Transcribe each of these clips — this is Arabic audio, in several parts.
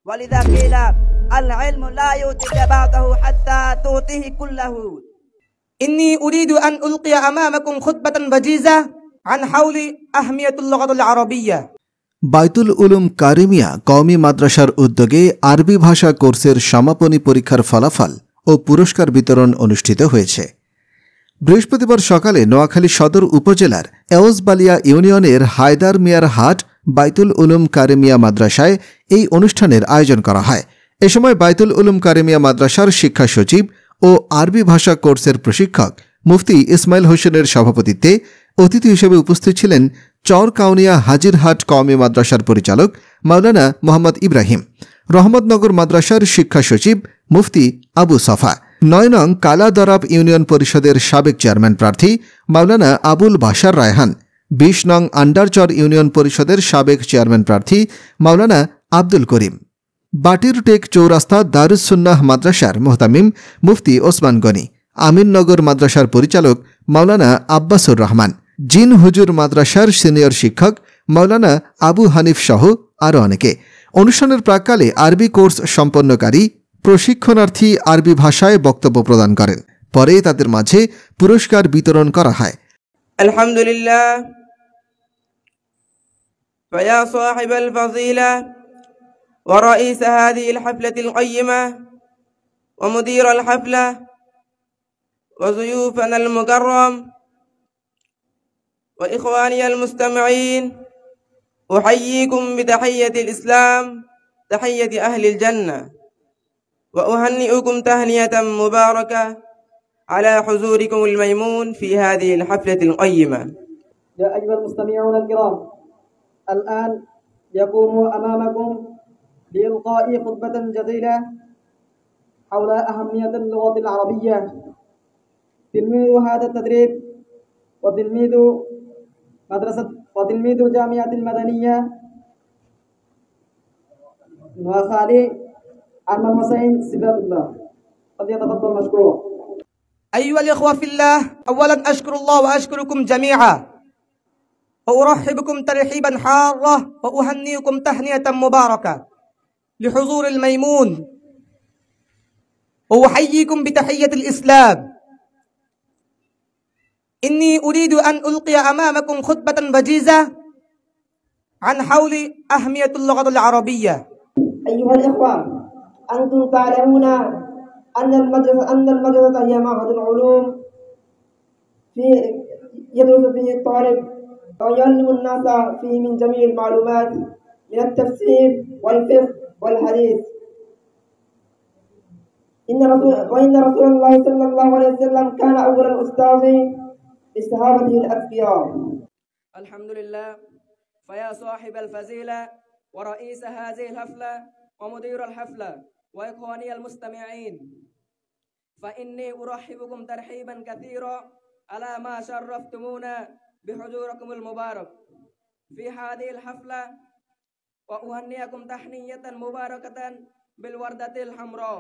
ولذا قيل العلم لا يؤتيك بعضه حتى تؤتيه كله. إني أريد أن ألقي أمامكم خطبة وجيزة عن حول أهمية اللغة العربية. বাইতুল উলুম কারিমিয়া কওমি মাদ্রাসার উদ্যোগে আরবি ভাষা কোর্সের সমাপনী পরীক্ষার ফলাফল ও পুরস্কার বিতরণ অনুষ্ঠিত হয়েছে। বৃহস্পতিবার সকালে নোয়াখালী সদর উপজেলার এওজবালিয়া ইউনিয়নের হায়দার মিয়ার হাট বাইতুল উলুম কারিমিয়া মাদ্রাসায় এই অনুষ্ঠানের আয়োজন করা হয়। এ সময় বাইতুল উলুম কারিমিয়া মাদ্রাসার শিক্ষা সচিব ও আরবি ভাষা কোর্সের প্রশিক্ষক মুফতি ইসমাইল হোসেনের সভাপতিত্বে অতিথি হিসেবে উপস্থিত ছিলেন চরকাউনিয়া হাজিরহাট কওমি মাদ্রাসার পরিচালক মাওলানা মোহাম্মদ ইব্রাহিম, রহমতনগর মাদ্রাসার শিক্ষা সচিব মুফতি আবু সফা, ৯ নং কালাদরাব ইউনিয়ন পরিষদের সাবেক চেয়ারম্যান প্রার্থী মাওলানা আবুল বাশার রায়হান, ২০ নং আন্ডারচর ইউনিয়ন পরিষদের সাবেক চেয়ারম্যান প্রার্থী মাওলানা আব্দুল করিম, বাটিরটেক চৌরাস্তা দারুস সুন্নাহ মাদ্রাসার মোহতামিম মুফতি ওসমান গনি, আমিননগর মাদ্রাসার পরিচালক মাওলানা আব্বাসুর রহমান, জিন হুজুর মাদ্রাসার সিনিয়র শিক্ষক মাওলানা আবু হানিফ সহ আরও অনেকে। অনুষ্ঠানের প্রাক্কালে আরবি কোর্স সম্পন্নকারী প্রশিক্ষণার্থী আরবি ভাষায় বক্তব্য প্রদান করেন। পরে তাদের মাঝে পুরস্কার বিতরণ করা হয়। আলহামদুলিল্লাহ فيا صاحب الفضيلة ورئيس هذه الحفلة القيمة ومدير الحفلة وضيوفنا المكرم وإخواني المستمعين، أحييكم بتحية الإسلام، تحية أهل الجنة، وأهنئكم تهنئة مباركة على حضوركم الميمون في هذه الحفلة القيمة. يا أيها المستمعون الكرام، الآن يقوم أمامكم بإلقاء خطبة جزيلة حول أهمية اللغة العربية. تلميذ هذا التدريب وتلميذ جامعة المدنية نواخالي عمر حسين صفات الله، فليتفضل مشكورا. أيها الإخوة في الله، أولا أشكر الله وأشكركم جميعا، وأرحبكم ترحيبا حارا وأهنئكم تهنئة مباركة لحضور الميمون، وأحييكم بتحية الإسلام. إني أريد أن ألقي أمامكم خطبة وجيزة عن حول أهمية اللغة العربية. أيها الإخوة، أنتم تعلمون أن المدرسة هي معهد العلوم يدرس فيه الطالب ويعلم الناس فيه من جميع المعلومات من التفسير والفقه والحديث. وإن رسول الله صلى الله عليه وسلم كان أول الأستاذ لصحابته الأتقياء. الحمد لله. فيا صاحب الفضيلة ورئيس هذه الحفلة ومدير الحفلة وإخواني المستمعين، فإني أرحبكم ترحيبا كثيرا على ما شرفتمونا بحضوركم المبارك في هذه الحفلة، وأهنئكم تحنية مباركة بالوردة الحمراء.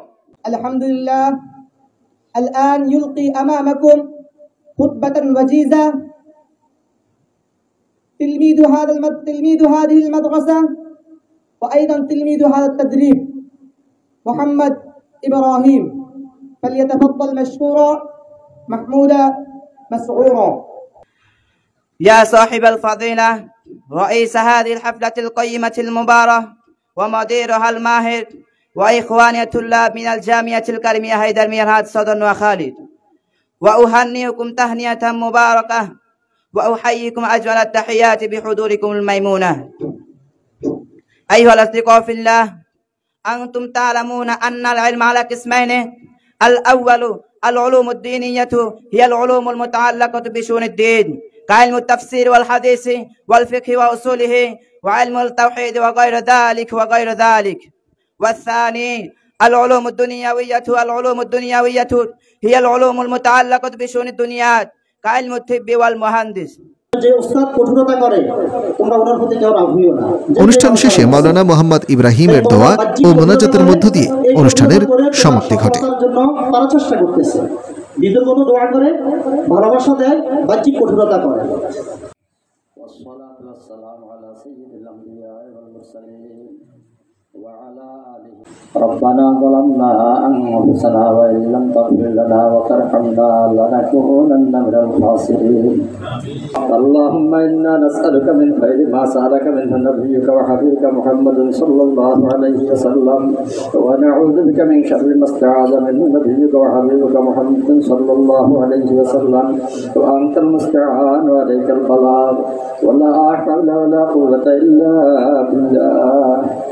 الحمد لله. الآن يلقي أمامكم خطبة وجيزة تلميذ هذه المدرسة وأيضا تلميذ هذا التدريب محمد إبراهيم، فليتفضل مشكورا محمودا مسعورا. يا صاحب الفضيلة رئيس هذه الحفلة القيمة المباركة ومديرها الماهر وإخواني الطلاب من الجامعة الكريمية حيدر ميرهات صدر وخالد، وأهنئكم تهنئة مباركة وأحييكم أجمل التحيات بحضوركم الميمونة. أيها الأصدقاء في الله، أنتم تعلمون أن العلم على قسمين: الأول العلوم الدينية هي العلوم المتعلقة بشؤون الدين كعلم التفسير والحديث والفقه وأصوله وعلم التوحيد وغير ذلك. والثاني العلوم الدنيوية هي العلوم المتعلقة بشؤون الدنيا كعلم الطب والمهندس. অনুষ্ঠান শেষে মাওলানা মোহাম্মদ ইব্রাহিমের দোয়া ও মোনাজাতের মধ্য দিয়ে অনুষ্ঠানের সমাপ্তি ঘটে। ভালোবাসা দেয়, বাহ্যিক কঠোরতা করে। والصلاة والسلام على سيد الأنبياء والمرسلين وعلى ربنا ظلمنا أنفسنا وإن لم تغفر لنا وترحمنا لنكونن من الخاسرين اللهم إنا نسألك من خير ما سألك منه نبيك وحبيبك محمد صلى الله عليه وسلم ونعوذ بك من شر ما استعاذ منه نبيك وحبيبك محمد صلى الله عليه وسلم وأنت المستعان وعليك البلاغ ولا حول ولا قوة إلا بالله